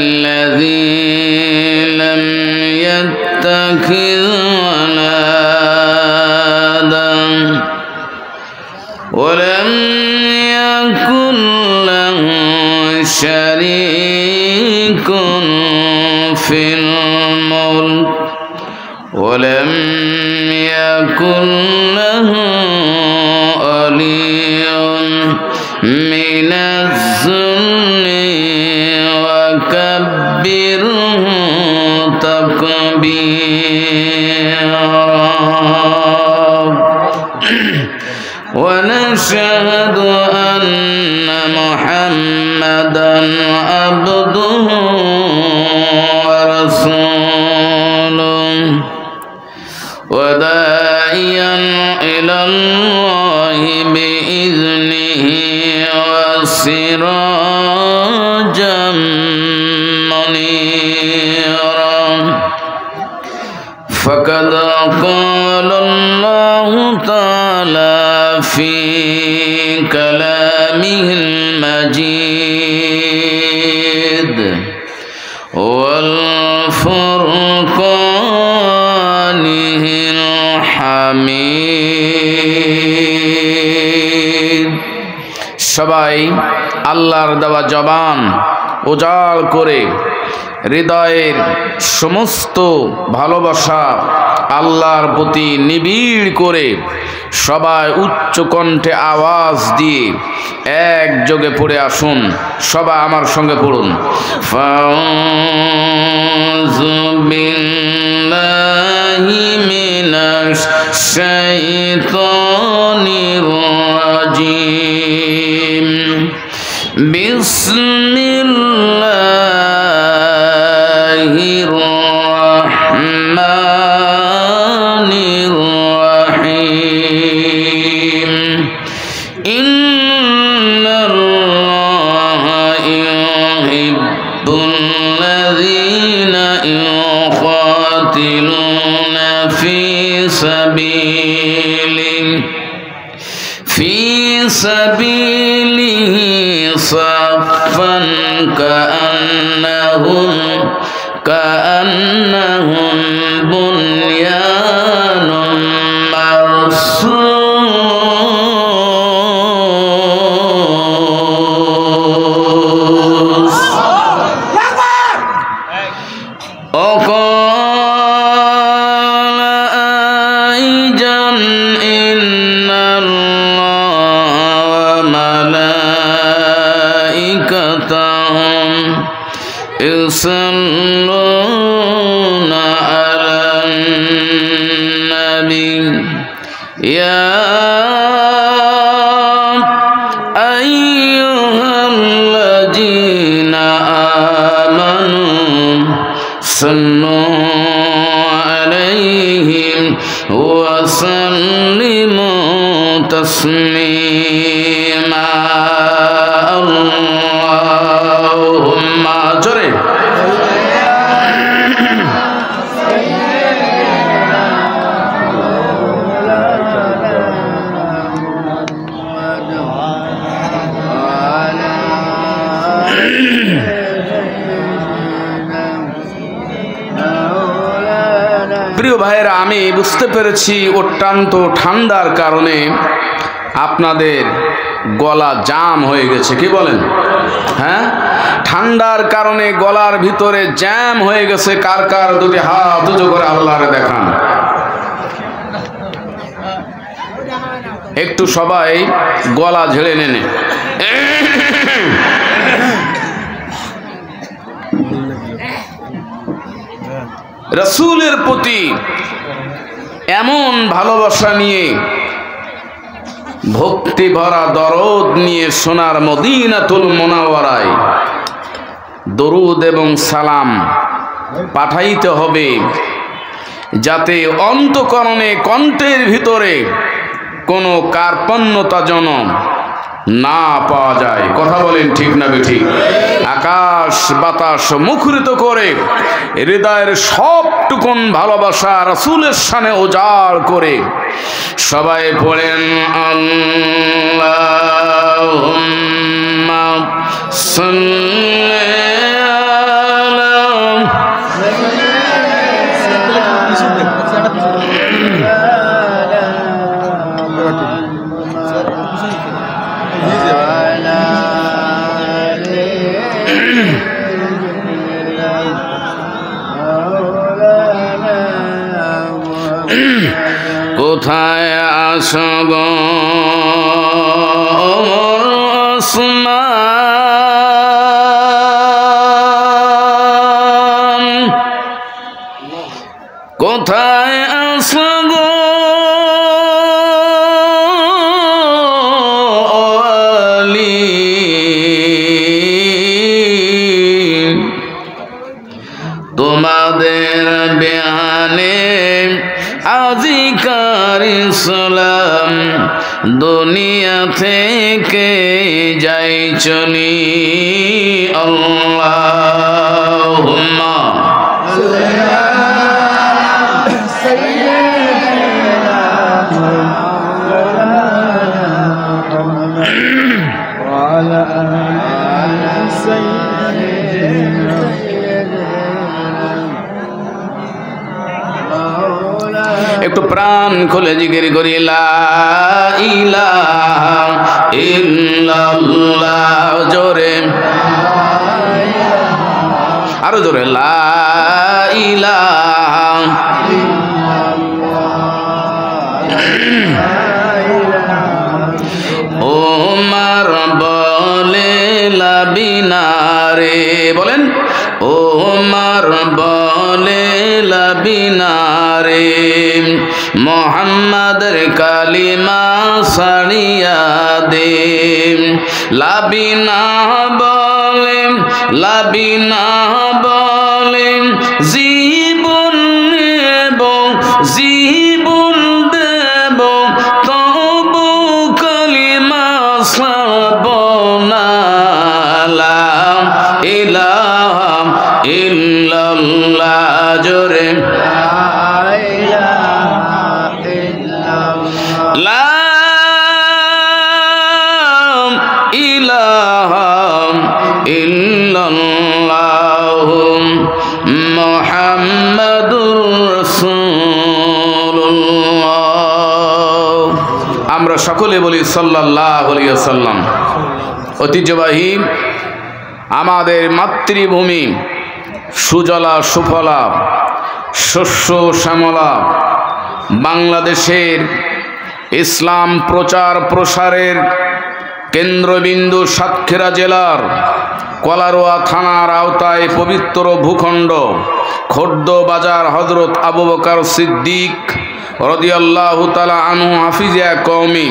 الذي لم يتخذ ولدا ولم يكن له شريك في الملك ولم يكن له ولي من الذل وكبره تكبيرا. ونشهد أن محمدا عبده ورسوله وداعيا إلى الله بإذنه وسراجا منيرا. فقد قال الله تعالى في كلامه المجيد والفرقانه الحميد. সবাই আল্লাহর দেওয়া জবান উজাড় করে হৃদয়ের সমস্ত ভালোবাসা আল্লাহর প্রতি নিবিড় করে সবাই উচ্চ কণ্ঠে আওয়াজ দিয়ে একযোগে পড়ে আসুন। সবাই আমার সঙ্গে পড়ুন। ফাউযু বিল্লাহি মিনাশ শাইতানির রাজিম। বিসমিল্লাহির রাহমানির রাহিম। ইন্নাল্লাহা ইউহিব্বুল্লাযীনা ইউকাতিলুনা ফি সাবিলিহি সাফফান কাআন্নাহুম বুনয়ানুম মারসুস। يصلون على النبي يا أيها الذين آمنوا صلوا عليه وسلموا تسليما. اللهم جري প্রিয় ভাইয়েরা, আমি বুঝতে পেরেছি অত্যন্ত ঠান্ডার কারণে আপনাদের গলা জাম হয়ে গেছে। কি বলেন? হ্যাঁ, ঠান্ডার কারণে গলার ভিতরে জ্যাম হয়ে গেছে। কার কার দুটি হাত উঁচু করে আল্লাহরে দেখান। একটু সবাই গলা ঝেড়ে নেন। রাসূলের প্রতি এমন ভালোবাসা নিয়ে, ভক্তি ভরা দরদ নিয়ে সোনার মদিনাতুল মুনাওয়ারায় দরুদ এবং সালাম পাঠাইতে হবে, যাতে অন্তঃকরণে কণ্ঠের ভিতরে কোনো কার্পণ্যতা যেন না পাওয়া যায়। কথা বলেন ঠিক না বেঠিক? আকাশ বাতাস মুখরিত করে হৃদয়ের সবটুকুন ভালোবাসা রাসূলের শানে উজাড় করে সবাই পড়েন আল্লাহ কোথায় আছো গো ওসমান, কোথায় আছো গো আলী, তোমাদের বেহানে আজিকার ইসলাম দুনিয়া থেকে যাই চলি। আল্লাহুম্মা একটু প্রাণ খুলে জিকির করি লা ইলাহা ইল্লাল্লাহ, জোরে আরো জোরে লা ইলাহা ওমর বলে লাবিনারে, বলেন ওমর বলে লাবিনারে, মোহাম্মদের কালিমা সারিয়া দে। লাবিনা বলে লাবিনা বলে জীবন নেব জীবন দেব, তবু কালিমা সারব না। লা ইলাহা ইল্লাল্লাহ, জোরে লা ইলাহা ইল্লাল্লাহ মুহাম্মাদুর রাসূলুল্লাহ। আমরা সকলে বলি সাল্লাল্লাহু আলাইহি ওয়াসাল্লাম। ঐতিহ্যবাহী আমাদের মাতৃভূমি সুজলা সুফলা শস্য শ্যামলা বাংলাদেশের ইসলাম প্রচার প্রসারের কেন্দ্রবিন্দু সাতক্ষীরা জেলার কলারোয়া থানার আওতায় পবিত্র ভূখণ্ড খোর্দ বাজার হযরত আবু বকর সিদ্দিক রাদিয়াল্লাহু তাআলা আনহু হাফিজিয়া কওমি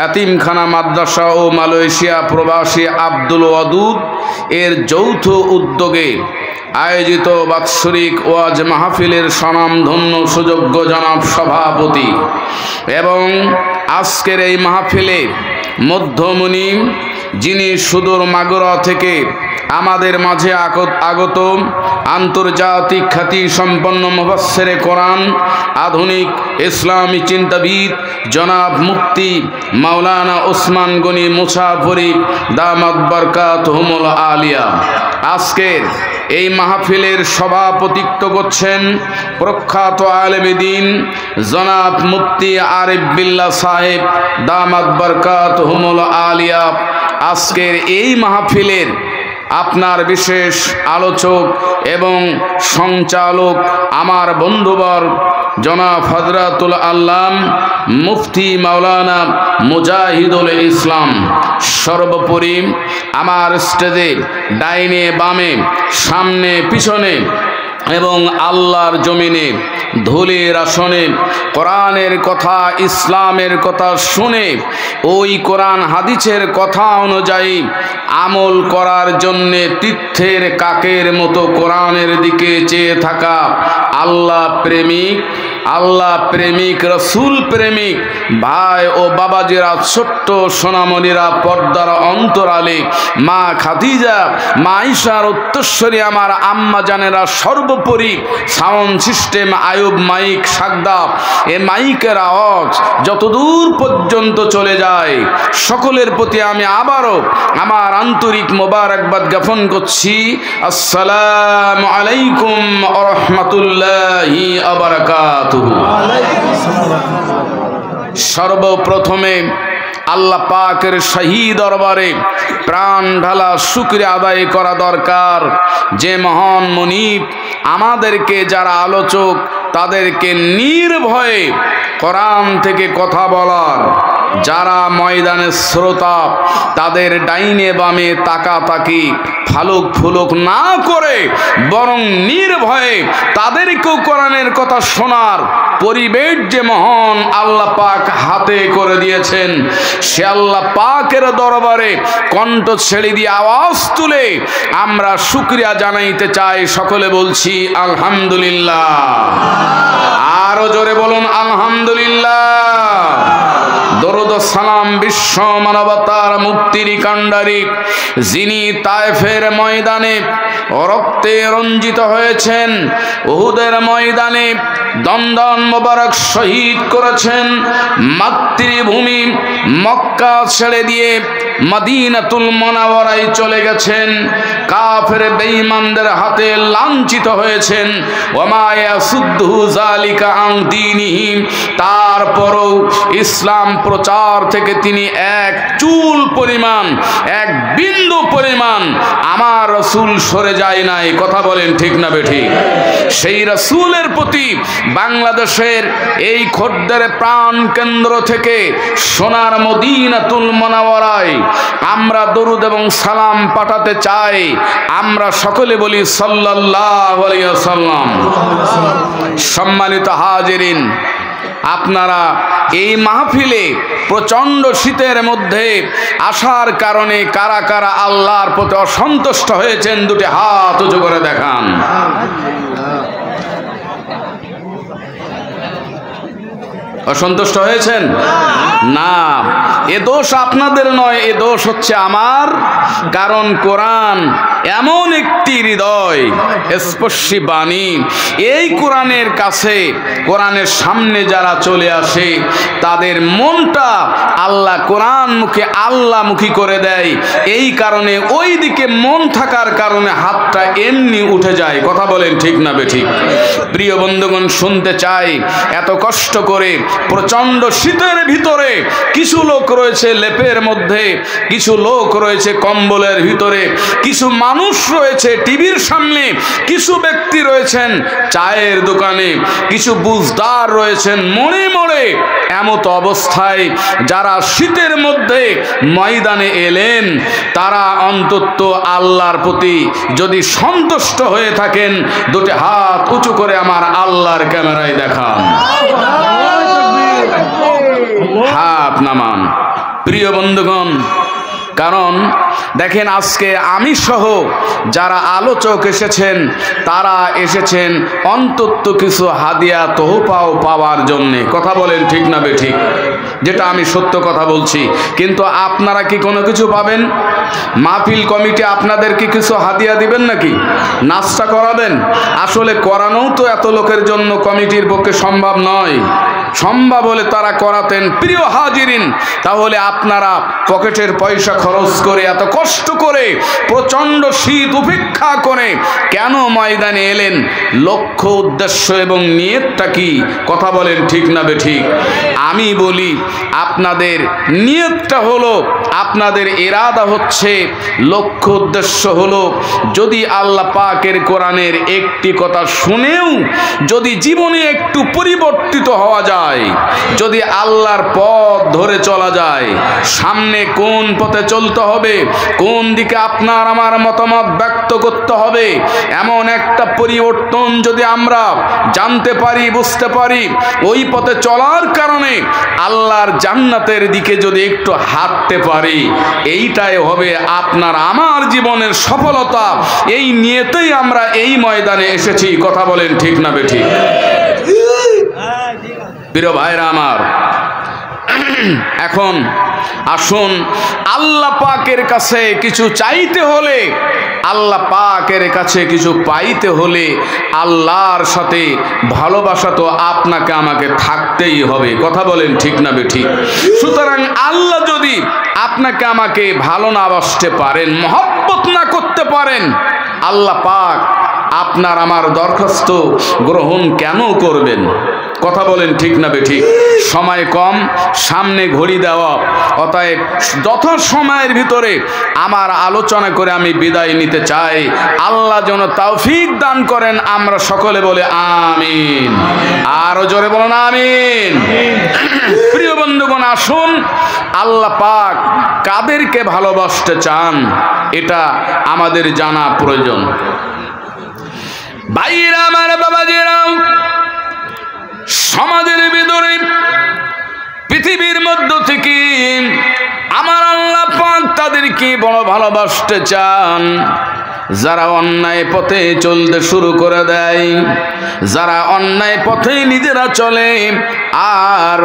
এতিমখানা মাদ্রাসা ও মালয়েশিয়া প্রবাসী আব্দুল ওয়াদুদ এর যৌথ উদ্যোগে আয়োজিত বাৎসরিক ওয়াজ মাহফিলের স্বনামধন্য সুযোগ্য জনাব সভাপতি এবং আজকের এই মাহফিলে মধ্যমণি, যিনি সুদূর মাগুরা থেকে আমাদের মাঝে আগত আন্তর্জাতিক খ্যাতি সম্পন্ন মুফাসসিরে কোরআন, আধুনিক ইসলামী চিন্তাবিদ জনাব মুফতি মাওলানা ওসমান গনি মুসাফরি দামাত বারকাতুহুমুল আলিয়া। আজকের এই মাহফিলের সভাপতিত্ব করছেন প্রখ্যাত আলেমে দ্বীন জনাব মুফতি আরিফ বিল্লাহ সাহেব দামাত বারকাতুহুমুল আলিয়া। আজকের এই মাহফিলের আপনার বিশেষ আলোচক এবং সঞ্চালক আমার বন্ধুবর জনাব হযরতুল আল্লাম মুফতি মাওলানা মুজাহিদুল ইসলাম। সর্বোপরি আমার স্টেজে ডাইনে বামে সামনে পিছনে এবং আল্লাহর জমিনে ধুলির আসনে কোরআনের কথা ইসলামের কথা শুনে ওই কোরআন হাদিসের কথা অনুযায়ী আমল করার জন্যে তীর্থের কাকের মতো কোরআনের দিকে চেয়ে থাকা আল্লাহ প্রেমিক রসুল প্রেমিক ভাই ও বাবাজিরা, ছোট্ট সোনামণিরা, পর্দার অন্তরালে মা খাদিজা, মা আয়েশার উত্তরস্বরী আমার আম্মা জানেরা, সর্বোপরি সাউন্ড সিস্টেম আয়ুব মাইক সাগদা, এ মাইকের আওয়াজ যতদূর পর্যন্ত চলে যায় সকলের প্রতি আমি আবারও আমার আন্তরিক মোবারকবাদ জ্ঞাপন করছি। আসসালামু আলাইকুম ওয়া রাহমাতুল্লাহি ওয়া বারাকাতুহু। সর্বপ্রথমে আল্লাহ পাকের শাহী দরবারে প্রাণ ঢালা শুকরিয়া আদায় করা দরকার, যে মহান মুনিব আমাদেরকে, যারা আলোচক তাদেরকে নির্ভয়ে কোরআন থেকে কথা বলার যারা ময়দানের শ্রোতা, তাদের ডাইনে বামে তাকাতাকি ফালুক ফুলুক না করে বরং নির্ভয়ে তাদেরকেও কোরআনের কথা শোনার পরিবেশ যে মহান আল্লাহ পাক হাতে করে দিয়েছেন, সে আল্লাহ পাকের দরবারে কণ্ঠ ছেড়ে দিয়ে আওয়াজ তুলে আমরা শুকরিয়া জানাইতে চাই। সকলে বলছি আলহামদুলিল্লাহ। আরো জোরে বলুন আলহামদুলিল্লাহ। দরুদ সালাম বিশ্ব মানবতার মুক্তির কাণ্ডারি, যিনি তায়েফের ময়দানে রক্তে রঞ্জিত হয়েছেন, উহুদের ময়দানে দন্দন মোবারক শহীদ করেছেন, মাতৃভূমি মক্কা ছেড়ে দিয়ে মদিনাতুল মুনাওয়ারায় চলে গেছেন, কাফের বেঈমানদের হাতে লাঞ্ছিত হয়েছেন, ওমা ইয়াসুদ্দু যালিকা আন দীনিহি, তারপরও ইসলাম প্রচার থেকে তিনি এক চুল পরিমাণ, এক বিন্দু পরিমাণ আমার রাসূল সরে যায় নাই। কথা বলেন ঠিক না বেঠিক? সেই রাসূলের প্রতি বাংলাদেশের এই খোদ্দের প্রাণ কেন্দ্র থেকে সোনার মদিনাতুল মুনাওয়ারায় আমরা দরুদ এবং সালাম পাঠাতে চাই। আমরা সকলে বলি সাল্লাল্লাহু আলাইহি ওয়াসাল্লাম। সম্মানিত হাজিরিন, আপনারা এই মাহফিলে প্রচণ্ড শীতের মধ্যে আসার কারণে কারা কারা আল্লাহর প্রতি অসন্তুষ্ট হয়েছেন দুটি হাত উঁচু করে দেখান। অসন্তুষ্ট হয়েছেন না, এ দোষ আপনাদের নয়, এ দোষ হচ্ছে আমার। কারণ কোরআন এমন একটি হৃদয় স্পর্শী বাণী, এই কোরআনের কাছে, কোরআনের সামনে যারা চলে আসে তাদের মনটা আল্লাহ কোরআন মুখে আল্লাহমুখী করে দেয়। এই কারণে ওই দিকে মন থাকার কারণে হাতটা এমনি উঠে যায়। কথা বলেন ঠিক না বেঠিক? প্রিয় বন্ধুগণ, শুনতে চাই, এত কষ্ট করে প্রচণ্ড শীতের ভিতরে কিছু লোক রয়েছে লেপের মধ্যে, কিছু লোক রয়েছে কম্বলের ভিতরে, কিছু মানুষ রয়েছে টিভির সামনে, কিছু ব্যক্তি রয়েছেন চায়ের দোকানে, কিছু বুঝদার রয়েছেন মনে মনে। এমত অবস্থায় যারা শীতের মধ্যে ময়দানে এলেন, তারা অন্তত আল্লাহর প্রতি যদি সন্তুষ্ট হয়ে থাকেন, দুটি হাত উঁচু করে আমার আল্লাহর ক্যামেরায় দেখান, হাত নামান। প্রিয় বন্ধুগণ, কারণ দেখেন, আজকে আমি সহ যারা আলোচক এসেছেন, তারা এসেছেন অন্তত কিছু হাদিয়া তোহফাও পাওয়ার জন্যে। কথা বলেন ঠিক না বেঠিক? যেটা আমি সত্য কথা বলছি। কিন্তু আপনারা কি কোনো কিছু পাবেন? মাহফিল কমিটি আপনাদেরকে কিছু হাদিয়া দিবেন নাকি? নাস্তা করাবেন? আসলে করানোও তো এত লোকের জন্য কমিটির পক্ষে সম্ভব নয়। সম্ভব হলে তারা করাতেন। প্রিয় হাজিরিন, তাহলে আপনারা পকেটের পয়সা খরচ করে, এত কষ্ট করে, প্রচণ্ড শীত উপেক্ষা করে কেন ময়দানে এলেন? লক্ষ্য, উদ্দেশ্য এবং নিয়তটা কি? কথা বলেন ঠিক না বেঠিক? আমি বলি, আপনাদের নিয়তটা হলো, আপনাদের ইরাদা হচ্ছে, লক্ষ্য উদ্দেশ্য হলো, যদি আল্লাহ পাকের কোরআনের একটি কথা শুনেও যদি জীবনে একটু পরিবর্তিত হওয়া যায়, যদি আল্লাহর পথ ধরে চলা যায়, সামনে কোন পথে চলতে হবে, কোন দিকে আপনার আমার মতামত ব্যক্ত করতে হবে, এমন একটা পরিবর্তন যদি আমরা জানতে পারি, বুঝতে পারি, ওই পথে চলার কারণে আল্লাহর জান্নাতের দিকে যদি একটু হাঁটতে পারি, এইটাই হবে আপনার আমার জীবনের সফলতা। এই নিয়েতেই আমরা এই ময়দানে এসেছি। কথা বলেন ঠিক না বেঠিক? প্রিয় ভাইরা আমার, এখন আসুন, আল্লাহ পাকের কাছে কিছু চাইতে হলে, আল্লাহ পাকের কাছে কিছু পাইতে হলে আল্লাহর সাথে ভালোবাসা তো আপনাকে আমাকে থাকতেই হবে। কথা বলেন ঠিক না বেঠিক? সুতরাং আল্লাহ যদি আপনাকে আমাকে ভালো না বাসতে পারেন, মহব্বত না করতে পারেন, আল্লাহ পাক আপনার আমার দরখাস্ত গ্রহণ কেন করবেন? কথা বলেন ঠিক না বেঠিক? সময় কম, সামনে ঘড়ি দেওয়া, অতএব যত সময়ের ভিতরে আমার আলোচনা করে আমি বিদায় নিতে চাই। আল্লাহ যেন তৌফিক দান করেন, আমরা সকলে বলে আমিন। আরো জোরে বলুন আমিন। প্রিয় বন্ধুগণ, আসুন আল্লাহ পাক কাদেরকে ভালোবাসতে চান এটা আমাদের জানা প্রয়োজন। ভাইরা আমার, বাবাজিরা, সমাজের ভিতরে পৃথিবীর মধ্য থেকে আমার আল্লাহ পাক তাদেরকে বড় ভালোবাসতে চান যারা অন্যায় পথে চলতে শুরু করে দেয়, যারা অন্যায় পথে নিজেরা চলে, আর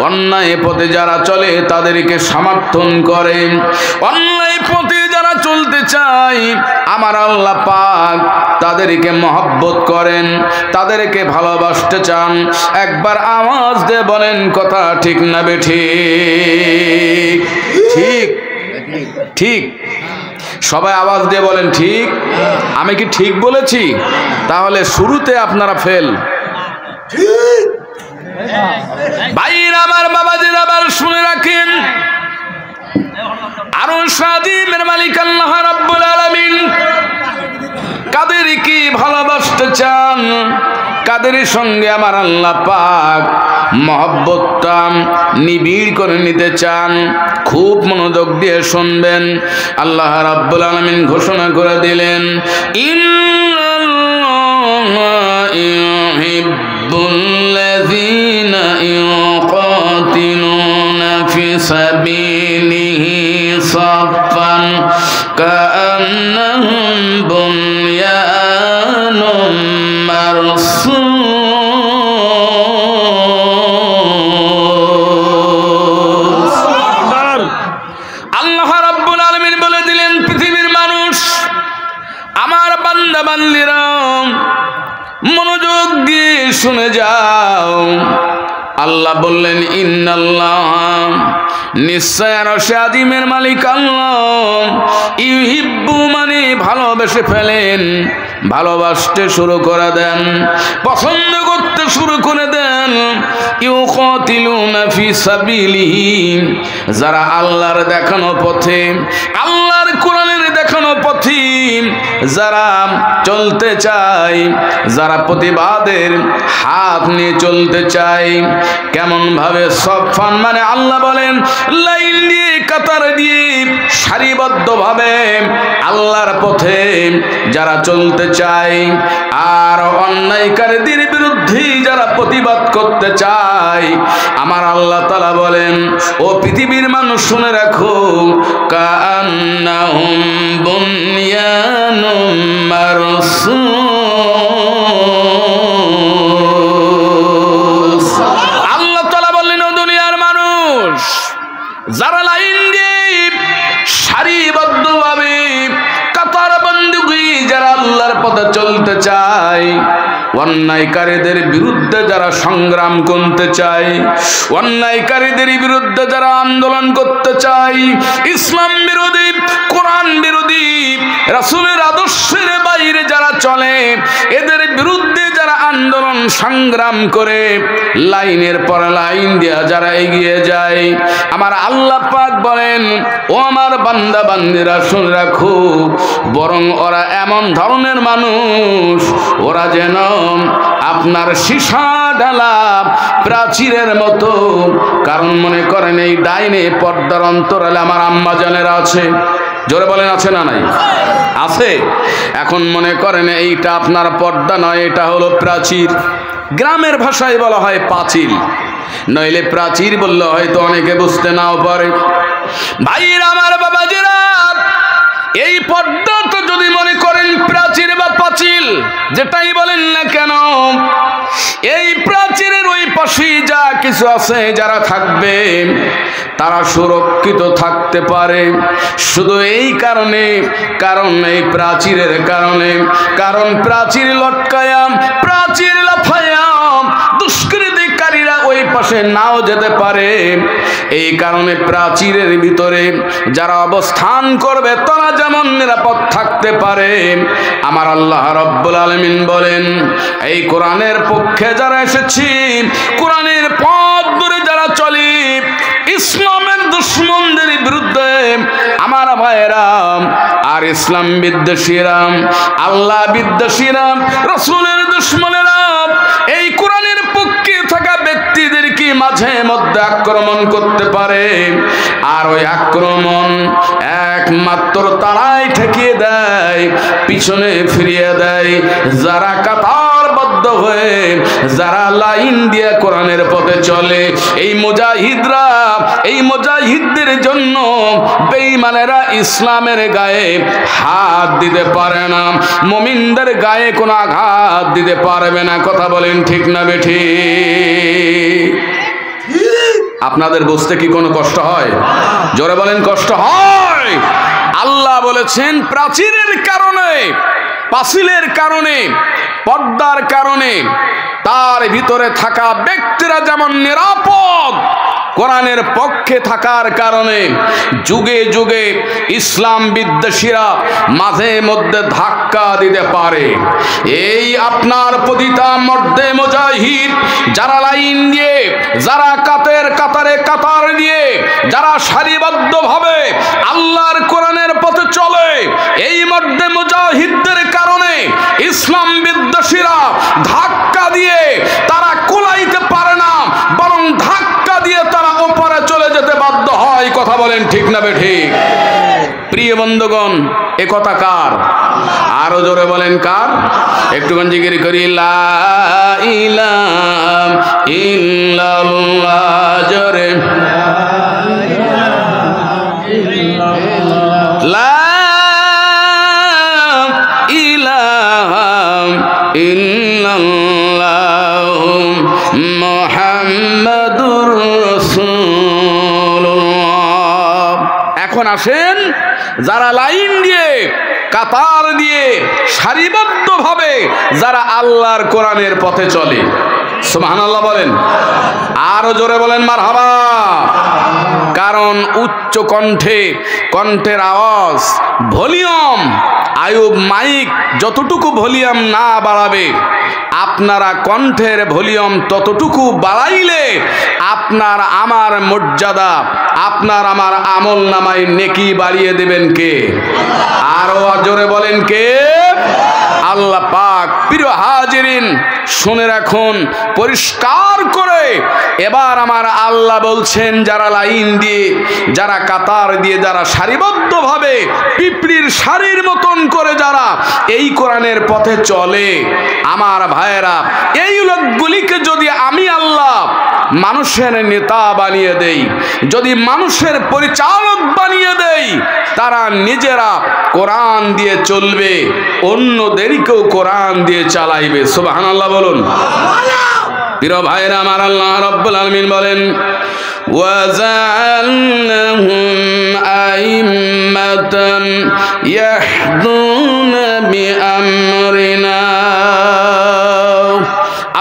অন্যায় পথে যারা চলে তাদেরকে সমর্থন করে। অন্যায় পথে যারা চলতে চায় আমার আল্লাহ পাক তাদেরকে মহব্বত করেন, তাদেরকে ভালোবাসতে চান। একবার আওয়াজ দিয়ে বলেন কথা ঠিক না বেঠিক? ঠিক ঠিক সবাই আওয়াজ দিয়ে বলেন ঠিক। আমি কি ঠিক বলেছি? তাহলে শুরুতে আপনারা ফেল। ভাইরা আমার, বাবাজিরা, আবার শুনে রাখেন, আরশ আযীমের মালিক আল্লাহ রাব্বুল আলামিন কাদেরকে ভালোবাসতে চান, কাদের সঙ্গে আমার আল্লাহ পাক মহব্বতটা নিবিড় করে নিতে চান, খুব মনোযোগ দিয়ে শুনবেন। আল্লাহ রাব্বুল আলামিন ঘোষণা করে দিলেন, ইন্নাল্লাহা ইউহিব্বুল্লাযীনা ইউকাতিলুনা ফি সাবিলিহি সাফফান কাআন্নাহুম বুনয়ানুম মারসুস। আল্লাহ রাব্বুল আলামিন বলে দিলেন, পৃথিবীর মানুষ, আমার বান্দা বান্দীরা, মনোযোগ দিয়ে শুনে যাও। আল্লাহ বললেন, ইন্নাল্লাহ, নিশ্চয় আরশে আযীমের মালিক আল্লাহ, ইউহিব্বু মানে ভালোবেসে ফেলেন, ভালোবাসতে শুরু করে দেন, পছন্দ করতে শুরু করে দেন। ইউকাতিলুনা ফি সাবিলিহি, যারা আল্লাহর দেখানো পথে, আল্লাহর কোরআনের দেখানো পথে যারা চলতে চায়, যারা প্রতিবাদের হাত নিয়ে চলতে চায়। কেমন ভাবে? সফান মানে আল্লাহ বলেন লাইন দিয়ে, কাতার দিয়ে, সারিবদ্ধ ভাবে আল্লাহর পথে যারা চলতে চায়, আর অন্যায়কারীদের বিরুদ্ধে যারা প্রতিবাদ করতে চায়, আমার আল্লাহ তাআলা বলেন, ও পৃথিবীর মানুষ শুনে রাখো, কাআন্নাহুম বুনয়ানুম মারসুস। আল্লাহ তাআলা বললেন, ও দুনিয়ার মানুষ, যারা লাইন দিয়ে সারিবদ্ধভাবে কাতারবন্দি যারা আল্লাহর পথে চলতে চায়, অন্যায়কারীদের বিরুদ্ধে যারা সংগ্রাম করতে চায়, অন্যায়কারীদের বিরুদ্ধে যারা আন্দোলন করতে চায়, ইসলাম বিরোধী, কোরআন বিরোধী, রাসূলের আদর্শের বাইরে যারা চলে, এদের বিরুদ্ধে যারা আন্দোলন সংগ্রাম করে লাইনের পর লাইন দিয়া যারা এগিয়ে যায়, আমার আল্লাহ পাক বলেন, ও আমার বান্দা বান্দীরা শুনে রাখো, বরং ওরা এমন ধরনের মানুষ, ওরা যেন আপনার সীসা ঢালা প্রাচীরের মতো। কারণ মনে করেন এই ডাইনে পর্দার অন্তরালে আমার আম্মা জানেরা আছে, জোরে বলেন আছে না নাই? আছে। এখন মনে করেন এইটা আপনার পর্দা নয়, এটা হলো প্রাচীর। গ্রামের ভাষায় বলা হয় পাঁচিল, নইলে প্রাচীর বললে হয়তো অনেকে বুঝতে নাও পারে। ভাইরা আমার, বাবাজিরা, এই পর্দা তো যদি মনে করেন প্রাচীর বা পাঁচিল, যেটাই বলেন না কেন, এই প্রাচীরের ওই পাশে যা কিছু আছে যারা থাকবে তারা সুরক্ষিত থাকতে পারে শুধু এই কারণে, কারণ এই প্রাচীরের কারণে, কারণ প্রাচীর লটকায়া, প্রাচীর লাফায়া দুষ্কৃতিকারীরা ওই পাশে আশেপাশে নাও যেতে পারে। এই কারণে প্রাচীরের ভিতরে যারা অবস্থান করবে তারা যেমন নিরাপদ থাকতে পারে, আমার আল্লাহ রাব্বুল আলামিন বলেন এই কোরআনের পক্ষে যারা এসেছি, কোরআনের পথ ধরে যারা চলি, ইসলামের দুশমনদের বিরুদ্ধে আমার ভাইয়েরা আর ইসলাম বিদ্বেষীরা, আল্লাহ বিদ্বেষীরা, রাসূলের দুশমনেরা এই কোরআনের পক্ষে থাকা ব্যক্তিদেরকে মাঝে মধ্যে আক্রমণ করতে পারে। আর ওই আক্রমণ একমাত্র তারাই ঠেকিয়ে দেয়, পিছনে ফিরিয়ে দেয় যারা কাতারবদ্ধ হয়ে, যারা লাইন দিয়ে কোরআনের পথে চলে। এই মুজাহিদরা, এই মুজাহিদদের জন্য বেঈমানেরা ইসলামের গায়ে হাত দিতে পারে না, মুমিনদের গায়ে কোনো আঘাত দিতে পারবে না। কথা বলেন ঠিক না বেঠিক? আপনাদের বুঝতে কি কোনো কষ্ট হয়? জোরে বলেন কষ্ট হয়? আল্লাহ বলেছেন প্রাচীরের কারণে, পাঁচিলের কারণে, পর্দার কারণে তার ভিতরে থাকা ব্যক্তিরা যেমন নিরাপদ, কোরআনের পক্ষে থাকার কারণে যুগে যুগে ইসলাম বিদ্বেষীরা মাঝে মধ্যে ধাক্কা দিতে পারে। এই আপনার প্রতিটা মর্দে মুজাহিদ যারা লাইন দিয়ে, যারা কাতারে কাতার দিয়ে, যারা সারিবদ্ধভাবে আল্লাহর কোরআনের পথে চলে, এই মর্দে মুজাহিদদের কারণে ইসলাম বিদ্বেষীরা ধাক্কা দিয়ে তারা কোলাইতে পারে না, বরং ধাক্কা দিয়ে তারা ওপারে চলে যেতে বাধ্য হয়। কথা বলেন ঠিক না বেঠিক? প্রিয় বন্ধুগণ, এ কথা কার? আরো জোরে বলেন কার? একটুখানি জিকির করি, লা ইলাহা ইল্লাল্লাহ, জোরে লা ইলাহা ইল্লাল্লাহ মুহাম্মাদুর রাসূলুল্লাহ। এখন আসেন, যারা লাইন দিয়ে, কাতার দিয়ে, সারিবদ্ধভাবে যারা আল্লাহর কোরআনের পথে চলে, সুবহানাল্লাহ বলেন, আরো জোরে বলেন মারহাবা। কারণ উচ্চ কণ্ঠে, কণ্ঠের আওয়াজ, ভলিউম, আয়ুব মাইক যতটুকু ভলিউম না বাড়াবে, আপনারা কণ্ঠের ভলিউম ততটুকু বাড়াইলে আপনার আমার মর্যাদা, আপনার আমার আমল নামায় নেকি বাড়িয়ে দেবেন কে? আরো জোরে বলেন কে? আল্লাহ পাক। প্রিয় হাজিরিন, শুনে রাখুন পরিষ্কার করে, এবার আমার আল্লাহ বলছেন যারা লাইন দিয়ে, যারা কাতার দিয়ে, যারা সারিবদ্ধভাবে পিঁপড়ির সারির মতন করে যারা এই কোরআনের পথে চলে, আমার ভাইয়েরা, এই লোকগুলিকে যদি আমি আল্লাহ মানুষের নেতা বানিয়ে দেই, যদি মানুষের পরিচালক বানিয়ে দেই, তারা নিজেরা কোরআন দিয়ে চলবে, অন্যদেরকেও কোরআন দিয়ে চালাইবে। সুবহানাল্লাহ বলুন। প্রিয় ভাইরা আমার, আল্লাহ রাব্বুল আলামিন বলেন ওয়াজআলনাহুম আইম্মাতান ইয়াহদুনা বিআমরিনা।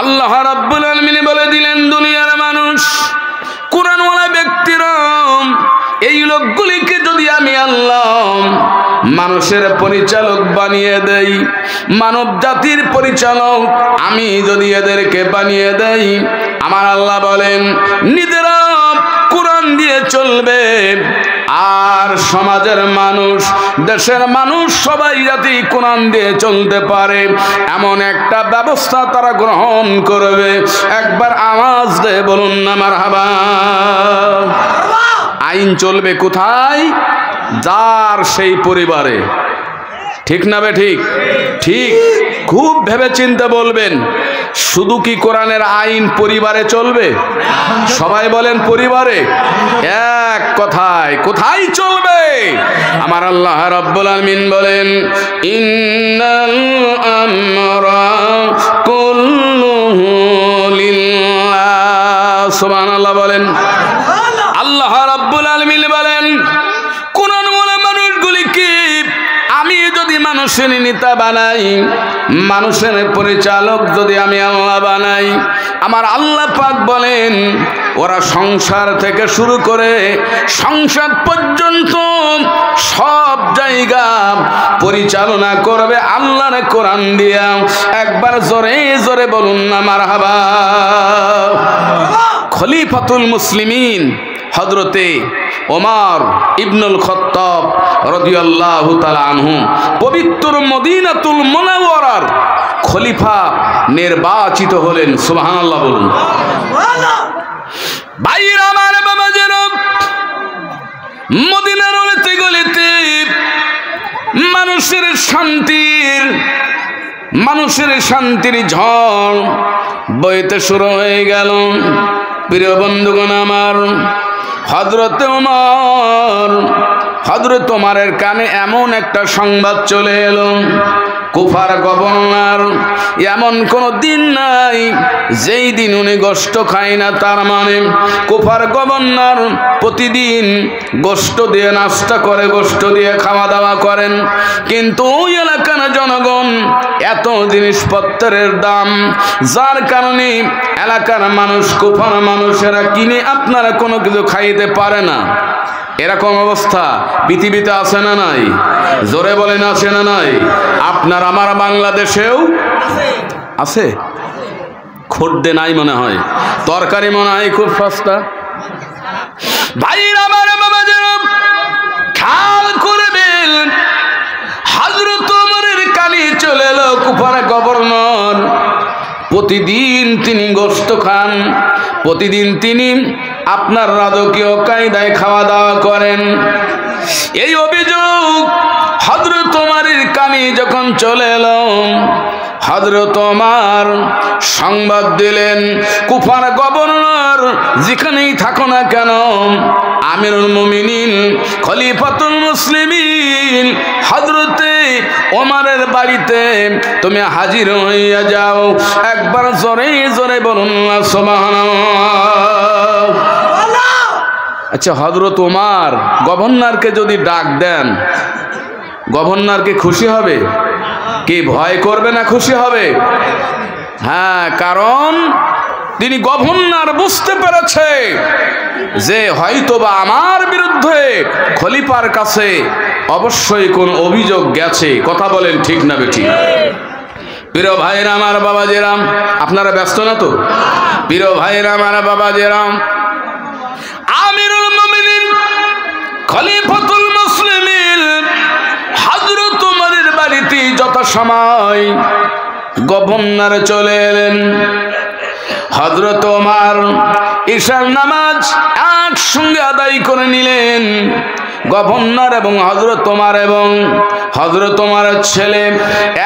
আল্লাহ রাব্বুল আলামিন বলে দিলেন, দুনিয়ার মানুষ, কোরআনওয়ালা ব্যক্তিরা, এই লোকগুলিকে যদি আমি আল্লাহ মানুষের পরিচালক বানিয়ে দেই, মানব জাতির পরিচালক আমি যদি এদেরকে বানিয়ে দেই, আমার আল্লাহ বলেন নিজেরা কোরআন দিয়ে চলবে, আর সমাজের মানুষ, দেশের মানুষ সবাই যাতে কোরআন দিয়ে চলতে পারে এমন একটা ব্যবস্থা তারা গ্রহণ করবে। একবার আওয়াজ দিয়ে বলুন না মারহাবা। আইন চলবে কোথায়? যার সেই পরিবারে। ঠিক না বে ঠিক? ঠিক। খুব ভেবে চিন্তে বলবেন, শুধু কি কোরআনের আইন পরিবারে চলবে? সবাই বলেন পরিবারে। এক কথায় কোথায় চলবে? আমার আল্লাহ রাব্বুল আলামিন বলেন ইন্নাল আমরা কুল্লুহু লিল্লাহ। সুবহানাল্লাহ বলেন। আল্লাহ রাব্বুল আলামিন বলেন কোরআন বলে মানুষগুলিকে আমি যদি মানুষের নেতা বানাই, মানুষের পরিচালক যদি আমি আল্লাহ বানাই, আমার আল্লাহ পাক বলেন ওরা সংসার থেকে শুরু করে সংসদ পর্যন্ত সব জায়গা পরিচালনা করবে আল্লাহর কোরআন দিয়া। একবার জোরে জোরে বলুন না মারহাবা। খলিফাতুল মুসলিমিন হযরতে ওমর ইবনুল খাত্তাব রাদিয়াল্লাহু তাআলা আনহু পবিত্র মদিনাতুল মুনাওয়ারার খলিফা নির্বাচিত হলেন। সুবহানাল্লাহ বলুন। ভাইরা আমার, বাবাজিরা, মদিনার অলিতে গলিতে মানুষের শান্তির ঝড় বইতে শুরু হয়ে গেল। প্রিয় বন্ধুগণ আমার, হযরত ওমরের কানে এমন একটা সংবাদ চলে এলো, কুফার গভর্নর, এমন কোন দিন নাই যেই দিন উনি গোশত খায় না। তার মানে কুফার গভর্নর প্রতিদিন গোশত দিয়ে নাস্তা করে, গোশত দিয়ে খাওয়া দাওয়া করেন। কিন্তু ওই এলাকার জনগণ এত জিনিসপত্রের দাম, যার কারণে এলাকার মানুষ, কুফার মানুষেরা কিনে আপনারা কোনো কিছু খাইতে পারে না। এরকম অবস্থা পৃথিবীতে আছে না নাই? জোরে বলেন আছে না নাই? আপনার আমার বাংলাদেশেও আছে। খদ্দে নাই মনে হয়, তরকারি মনে হয় খুব সস্তা। ভাইরা আমার, বাবাজিরা, খেয়াল করবেন, হযরত ওমরের কানে চলে এলো কুফার গভর্নর। প্রতিদিন তিনি গোশত খান, প্রতিদিন তিনি আপনার রাজকীয় কায়দায় খাওয়া দাওয়া করেন। এই অভিযোগ হযরত ওমরের কানে যখন চলে এলো, হযরত ওমর সংবাদ দিলেন, কুফার গভর্নর যেখানেই থাকো না কেন, আমিরুল মুমিনিন খলিফাতুল মুসলিমিন হযরতে ওমরের বাড়িতে তুমি হাজির হইয়া যাও। একবার জোরে জোরে বলুন না সুবহানাল্লাহ। আচ্ছা, হযরত ওমর গভর্নরকে যদি ডাক দেন, গভর্নরকে খুশি হবে কি ভয় করবে না খুশি হবে? হ্যাঁ, কারণ তিনি গভর্নর বুঝতে পেরেছে যে হয়তোবা আমার বিরুদ্ধে খলিফার কাছে অবশ্যই কোন অভিযোগ গেছে। কথা বলেন ঠিক না বেঠিক? প্রিয় ভাইরা আমার, বাবাজিরা, আপনারা ব্যস্ত না তো? প্রিয় ভাইরা আমার, বাবাজিরা, আমিরুল মুমিনিন খলিফাতুল মুসলিমিন হযরত ওমরের বাড়িতে যথাসময় গভর্নর চলে এলেন। হযরত ওমর ঈশার নামাজ একসঙ্গে আদায় করে নিলেন। গভর্নর এবং হযরত ওমর এবং হযরত ওমরের ছেলে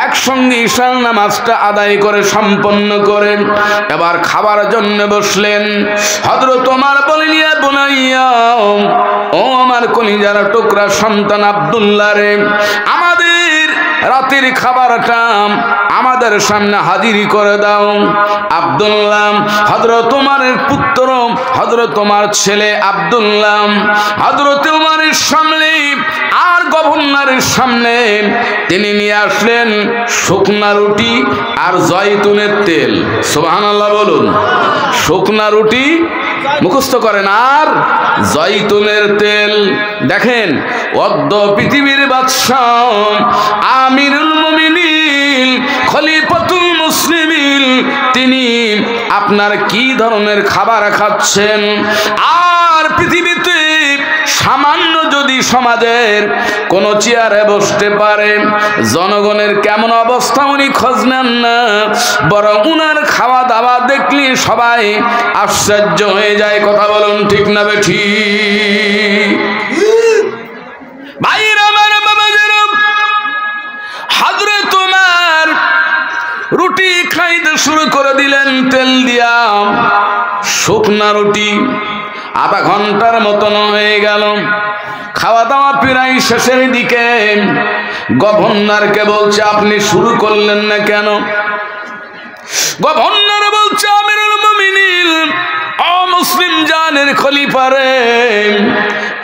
একসঙ্গে ঈশার নামাজটা আদায় করে সম্পন্ন করেন। এবার খাবার জন্য বসলেন। হযরত ওমর বলেন, ইয়া বুনাইয়া, ও আমার কলিজার টুকরা সন্তান আব্দুল্লাহ রে, আমাদের রাতের খাবারটা আমাদের সামনে হাজির করে দাও। আব্দুল্লাহ হযরত ওমরের পুত্র, হযরত ওমর ছেলে আব্দুল্লাহ হযরত ওমরের সামনে আর গভর্নরের সামনে তিনি নিয়ে আসলেন শুকনা রুটি আর জয়তুনের তেল। সুবহানাল্লাহ বলুন। শুকনা রুটি মুখস্থ করেন আর জয়তুনের তেল। দেখেন, অদ্য পৃথিবীর বাদশাহ আমিরুল মুমিনিন খলিফাতুল মুসলিমিন তিনি আপনার কি ধরনের খাবার খাচ্ছেন। আর পৃথিবীতে সামান্য যদি সমাজের কোন চেয়ারে বসতে পারে, জনগণের কেমন অবস্থা উনি খোঁজ নেন না, বরং উনার খাওয়া দাওয়া দেখলে সবাই আশ্চর্য হয়ে যায়। কথা বলুন ঠিক না বেঠিক? ভাইরা আমার, বাবাজিরা, হযরত ওমর রুটি খাইতে শুরু করে দিলেন তেল দিয়া। শুকনা রুটি আধা ঘন্টার মতন হয়ে গেল। খাওয়া দাওয়া প্রায় শেষের দিকে। গভর্নরকে বলছে, আপনি শুরু করলেন না কেন? গভর্নর বলছে, আমিরুল মুমিনিন অমুসলিম জানের খলিফা রে,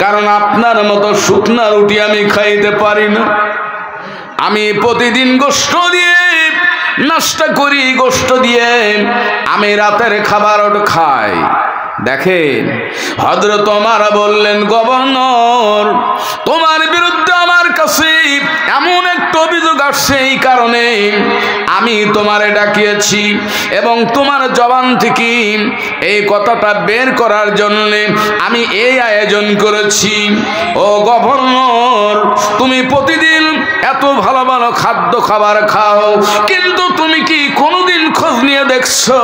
কারণ আপনার মতো শুকনা রুটি আমি খাইতে পারি না। আমি প্রতিদিন গোশত দিয়ে নাস্তা করি, গোশত দিয়ে আমি রাতের খাবার খাই। দেখেন হযরত ওমর বললেন, গভর্নর তোমার বিরুদ্ধে আমার কাছে এমন একটা অভিযোগ আসছে, এই কারণে আমি তোমারে ডাকিয়েছি এবং তোমার জবান থেকে এই কথাটা বের করার জন্য আমি এই আয়োজন করেছি। ও গভর্নর, তুমি প্রতিদিন এত ভালো ভালো খাদ্য খাবার খাও, কিন্তু তুমি কি কোনোদিন খোঁজ নিয়ে দেখছো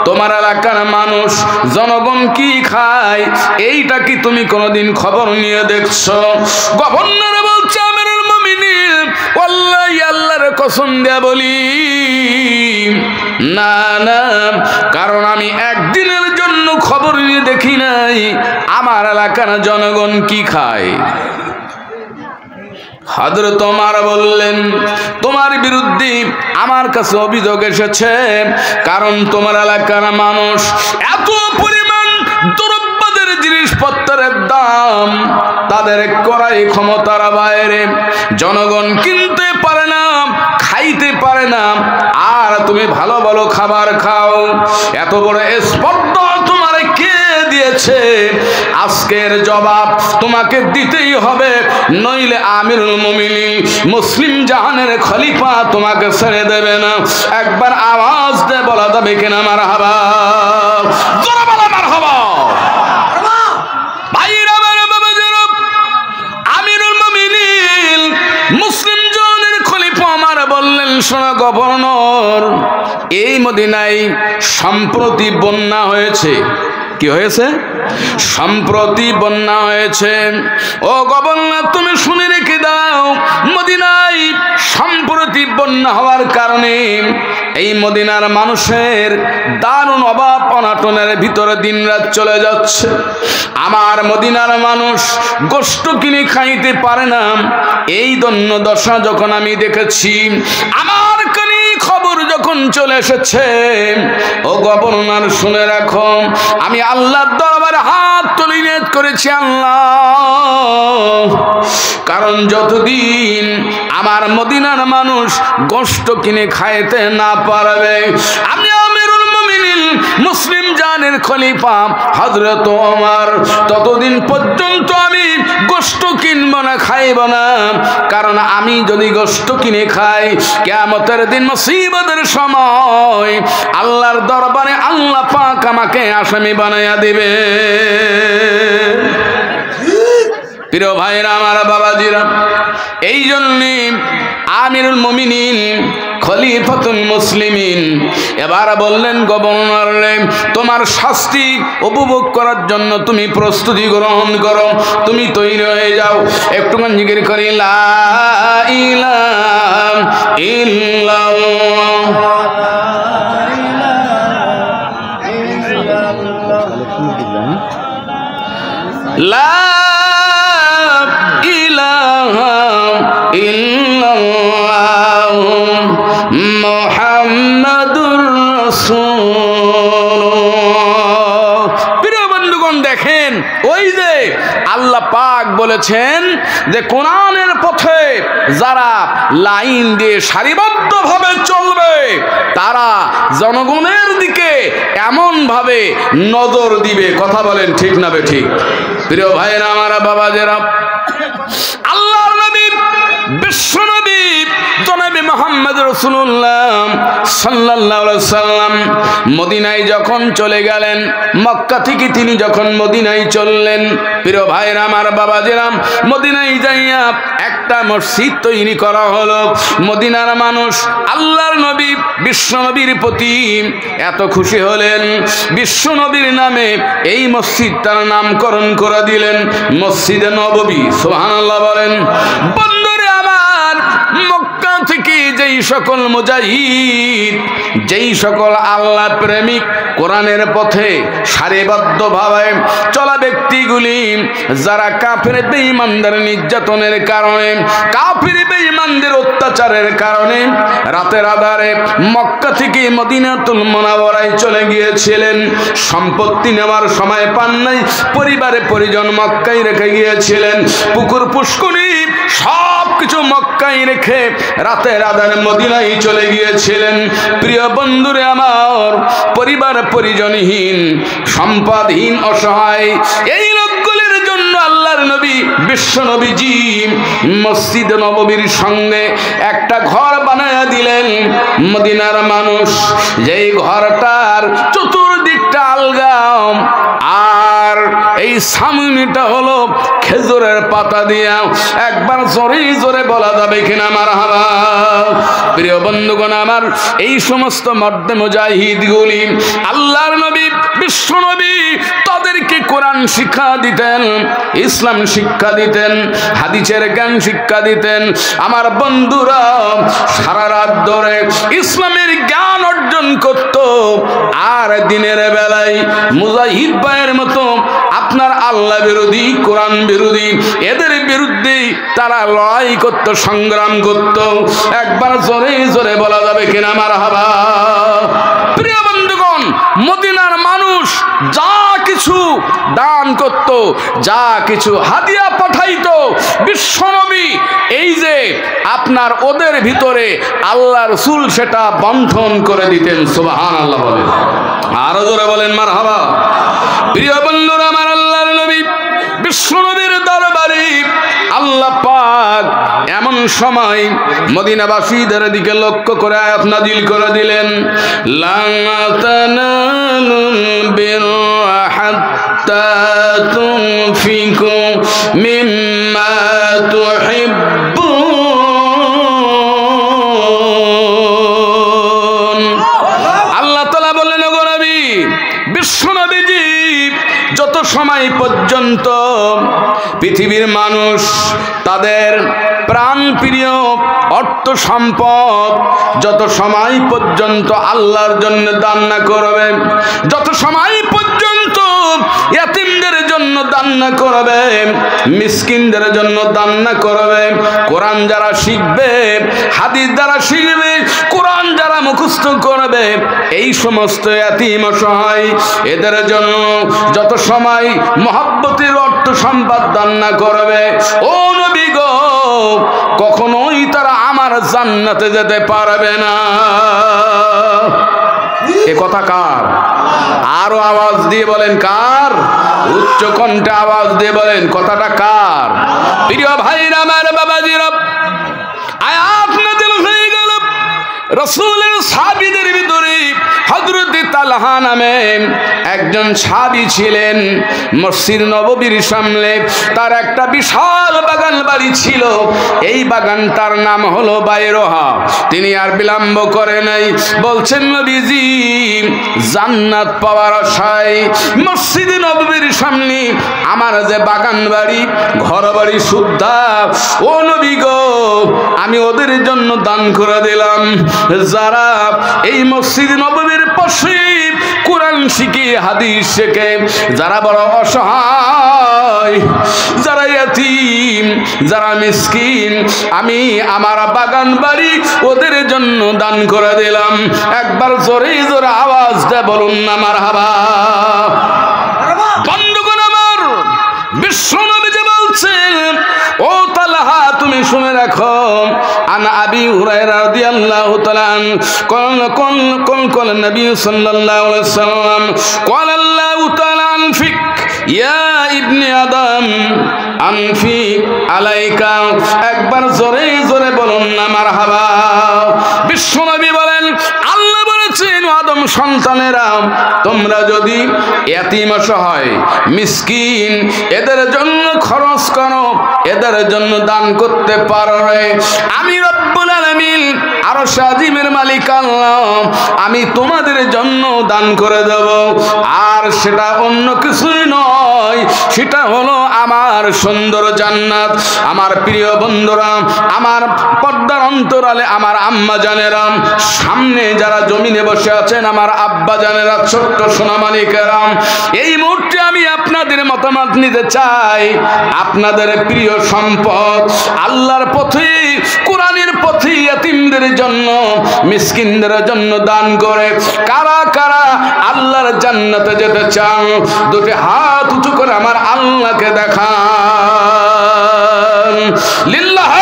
তোমার এলাকার মানুষ জনগণ কি খায়? এইটা কি তুমি কোনোদিন খবর নিয়ে দেখছো? গভর্নর বলছে, আমিরুল মুমিনিন ওয়াল্লাহি আল্লাহর কসম দিয়ে বলি না না, কারণ আমি একদিনের জন্য খবর নিয়ে দেখি নাই আমার এলাকার জনগণ কি খায়। হযরত ওমর বললেন, তোমার বিরুদ্ধে আমার কাছে অভিযোগ এসেছে, কারণ তোমার এলাকার মানুষ এত পরিমাণ দ্রব্যদের জিনিসপত্রের দাম তাদের ক্রয় ক্ষমতার বাইরে, জনগণ কিনতে পারে না, খাইতে পারে না, আর তুমি ভালো ভালো খাবার খাও। এত বড় স্পর্ধা তোমার কে দিয়েছে? আজকের জবাব তোমাকে দিতেই হবে, নইলে আমিরুল মুমিনিন মুসলিম জাহানের খলিফা তোমাকে ছেড়ে দেবে না। একবার আওয়াজ দিয়ে বলা যাবে কিনা মারহাবা? জোরে বলো মারহাবা। ভাইরা আমার বাবাজিরা, আমিরুল মুমিনিন মুসলিম জাহানের খলিফা ওমর বললেন, শোনো গভর্নর, এই মদিনায় সম্প্রতি বন্যা হয়েছে। কি হয়েছে? সম্প্রতি বন্যা হয়েছে। ও গভর্নর, তুমি শুনে রেখে দাও, মদিনায় সম্প্রতি বন্যা হওয়ার কারণে এই মদিনার মানুষের দারুণ অভাব অনাটনের ভিতরে দিনরাত চলে যাচ্ছে। আমার মদিনার মানুষ গোশত কিনে খাইতে পারে না। এই দন্য দশা যখন আমি দেখেছি, আমার কানে খবর যখন চলে এসেছে, ও গভর্নর শুনে রাখো, আমি আল্লাহর দরবারে হাত তুলে নিয়ত করেছি, আল্লাহ, কারণ যতদিন আমার মদিনার মানুষ গোশত কিনে খাইতে না পারবে, আমি আমিরুল মুমিনিন মুসলিম জাহানের খলিফা হযরত ওমর ততদিন পর্যন্ত আমি গোশত কিনব না, খাইব না। কারণ আমি যদি গোশত কিনে খাই, কিয়ামতের দিন মুসিবতের সময় আল্লাহর দরবারে আল্লাহ পাক আমাকে আসামি বানাইয়া দিবে। প্রিয় ভাইরা আমার, বাবাজিরা, এই জন্যে আমিরুল মুমিনিন খলিফাতুল মুসলিমিন এবার বললেন, গভর্নর রে, তোমার শাস্তি উপভোগ করার জন্য তুমি প্রস্তুতি গ্রহণ করো, তুমি তৈরি হয়ে যাও। একটুখানি জিকির করি, লা ইলাহা ইল্লাল্লাহ, লা ইলাহা ইল্লাল্লাহ মুহাম্মাদুর রাসূলুল্লাহ। প্রিয় বন্ধুগণ, দেখেন, ওই যে আল্লাহ পাক বলেছেন যে কোরআনের পথে যারা লাইন দিয়ে সারিবদ্ধভাবে চলবে, তারা জনগণের দিকে এমন ভাবে নজর দিবে। কথা বলেন ঠিক না বেঠিক? প্রিয় ভাইরা আমার, বাবাজিরা, আল্লাহর নবী বিশ্বনবী জনাবে মুহাম্মদ রাসূলুল্লাহ সাল্লাল্লাহু আলাইহি সাল্লাম মদিনায় যখন চলে গেলেন, মক্কা থেকে তিনি যখন মদিনায় চললেন, প্রিয় ভাইরা আমার, বাবাজিরা, মদিনায় যাইয়া একটা মসজিদ তৈরি করা হলো। মদিনার মানুষ আল্লাহর নবী বিশ্বনবীর প্রতি এত খুশি হলেন, বিশ্বনবীর নামে এই মসজিদটার নামকরণ করে দিলেন মসজিদে নববী। সুবহানাল্লাহ বলেন। বন্ধুরে আমার, মক্কা থেকে যেই সকল মুজাহিদ, যেই সকল আল্লাহ প্রেমিক, কোরআনের পথে সারিবদ্ধভাবে চলা ব্যক্তিগুলি, যারা কাফের বেঈমানদের নির্যাতনের কারণে, কাফের বেঈমানদের অত্যাচারের কারণে রাতের আধারে মক্কা থেকে মদিনাতুল মুনাওয়ারায় চলে গিয়েছিলেন, সম্পত্তি নেওয়ার সময় পান নাই, পরিবারে পরিজন মক্কায় রেখে গিয়েছিলেন, পুকুর পুষ্করি সব কিছু মক্কায় রেখে রাতের আধারে মদিনায় চলে গিয়েছিলেন। প্রিয় বন্ধুরে আমার, পরিবার পরিজনহীন, সম্পদহীন, অসহায় এই লোকগুলির জন্য আল্লাহর নবী বিশ্ব নবীজি মসজিদ নববীর সঙ্গে একটা ঘর বানায়া দিলেন। মদিনার মানুষ যেই ঘরটার চতুর্দিকটা আলগা, আর এই সামনেটা হলো খেজুরের পাতা দিয়া। একবার জোরে জোরে বলা যাবে কিনা মারহাবা? প্রিয় বন্ধুগণ আমার, এই সমস্ত মর্দে মুজাহিদগুলি আল্লাহর নবী বিশ্ব নবী তাদেরকে কোরআন শিক্ষা দিতেন, ইসলাম শিক্ষা দিতেন, হাদিসের জ্ঞান শিক্ষা দিতেন। আমার বন্ধুরা সারা রাত ধরে ইসলামের জ্ঞান অর্জন করত, আর দিনের বেলায় মুজাহিদ ভাইয়ের মতো আপনার আল্লাহ বিরোধী, কোরআন বিরোধী এদের বিরুদ্ধে তারা লড়াই করত, সংগ্রাম করত। একবার জোরে জোরে বলা যাবে কিনা মারহাবা? প্রিয় বন্ধুগণ, মদিনার মানুষ যা কিছু দান করত, যা কিছু হাদিয়া পাঠাইতো, বিশ্বনবী এই যে আপনার ওদের ভিতরে আল্লাহ রাসূল সেটা বন্টন করে দিতেন। সুবহানাল্লাহ বলেন, আরো জোরে বলেন মারহাবা। প্রিয় বন্ধুরা আমার, আল্লাহর নবী বিশ্বনবীর দরবারে আল্লাহ পাক এমন সময় মদিনাবাসীদের দিকে লক্ষ্য করে আয়াত নাযিল করে দিলেন, লা তানালুল বিররা হাত্তা তুনফিকু মিম্মা তুহিব্বুন। আল্লাহ তাআলা বললেন, ওগো নবী, বিশ্বনবীজি যত সময় পর্যন্ত পৃথিবীর মানুষ তাদের প্রাণ প্রিয় অর্থ সম্পদ যত সময় পর্যন্ত আল্লাহর জন্য দান না করবে, যত সময় পর্যন্ত ইয়াতীমদের জন্য দান না করবে, মিসকিনদের জন্য দান না করবে, কোরআন যারা শিখবে, হাদিস যারা শিখবে, কোরআন যারা মুখস্থ করবে, এই সমস্ত ইয়াতীম অসহায় এদের জন্য যত সময় মহব্বতের অর্থ সম্পদ দান না করবে, ও নবী গো, কখনোই তারা আমার জান্নাতে যেতে পারবে না। এ কথা কার? আরো আওয়াজ দিয়ে বলেন কার? উচ্চ কণ্ঠে আওয়াজ দিয়ে বলেন কথাটা কার? প্রিয় ভাইরা আমার, বাবাজিরা, আয়াত নাযিল হয়ে গেল। রাসূলের সাহাবীদের ভিতরে হযরত তালহা নামে একজন সাহাবী ছিলেন। মসজিদ নববীর সামনে তার একটা বিশাল বাগান বাড়ি ছিল। এই বাগানটার নাম হলো বাইরোহা। তিনি আর বিলম্ব করে নাই, বলছেন, নবীজি জান্নাত পাওয়ার আশায় মসজিদ নববীর সামনে আমার যে বাগান বাড়ি, ঘর বাড়ি সুদ্ধা, ও নবী গো, আমি ওদের জন্য দান করে দিলাম যারা এই মসজিদ নববীর পাশে কোরআন শিখে, হাদিস শেখে, যারা বড় অসহায়, যারা ইয়াতীম, যারা মিসকিন, আমি আমার বাগান বাড়ি ওদের জন্য দান করে দিলাম। একবার জোরে জোরে আওয়াজ দেয় বলুন না মারহাবা। বন্ধুগণ আমার, বিশ্বনবী যে বলছেন, ও তালহা তুমি শুনে রাখো, আনা আবি হুরায়রা রাদিয়াল্লাহু তাআলা কোন নবী সাল্লাল্লাহু আলাইহি ওয়াসাল্লাম ক্বাল আল্লাহু তাআলা আনফিক ইয়া ইবনে আদম আনফিক আলাইকা। একবার জোরে জোরে বলুন না মারহাবা। বিশ্বনবী বলেন, আল্লাহ বলেছেন, আদম সন্তানেরা, তোমরা যদি ইয়াতীম অসহায় মিসকিন এদের জন্য খরচ করো, এদের জন্য দান করতে পারো, আমি রব্বুল আলামিন আরশ আজিমের মালিক আল্লাহ আমি তোমাদের জন্য দান করে দেব। আর সেটা অন্য কিছুই নয়, সেটা হলো আমার সুন্দর জান্নাত। আমার প্রিয় বন্ধুরা, আমার পর্দার অন্তরালে আমার আম্মা জানেরা, সামনে যারা জমিনে বসে আছেন আমার আব্বা জানেরা, ছোট্ট সোনামানিকেরা, এই মুহূর্তে আমি আপনাদের মতামত নিতে চাই। আপনাদের প্রিয় সম্পদ আল্লাহর পথে, কোরআনের পথে ইয়াতীমদের জন্য, মিসকিনদের জন্য দান করে কারা কারা আল্লাহর জান্নাতে যেতে চান? দুটি হাত উঁচু করে আমার আল্লাহকে দেখান। লিল্লাহ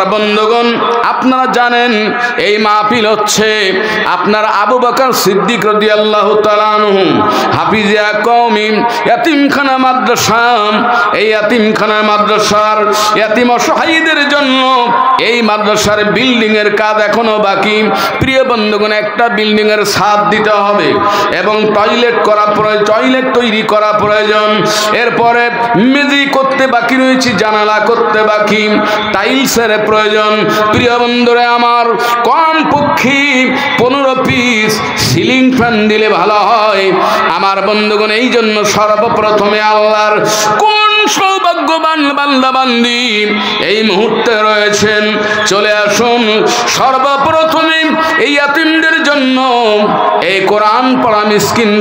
আমার বন্ধুগণ, আপনারা জানেন এই মাহফিল হচ্ছে আপনার আবু বকর সিদ্দিক রাদিয়াল্লাহু তাআলা আনহু হাফিজিয়া কওমি ইয়াতিমখানা মাদ্রাসা, এই ইয়াতিমখানা মাদ্রাসার ইয়াতিম অসহায়দের জন্য এই মাদ্রাসার বিল্ডিং এর কাজ এখনো বাকি। প্রিয় বন্ধুগণ, একটা বিল্ডিং এর ছাদ দিতে হবে এবং টয়লেট তৈরি করা প্রয়োজন। এরপরে মেঝে করতে বাকি রয়েছে, জানালা করতে বাকি, টাইলসের প্রয়োজন। প্রিয় বন্ধুরা আমার, কম পক্ষে 15 পিস সিলিং ফ্যান দিলে ভালো হয় আমার বন্ধুগণ। এই জন্য সর্বপ্রথমে আল্লাহর কোন সৌভাগ্যবান বান্দা বান্দি এই মুহূর্তে রয়েছেন, চলে আসুন সর্বপ্রথমে এই ইয়াতিমদের জন্য এই কোরআন পড়া মিসকিন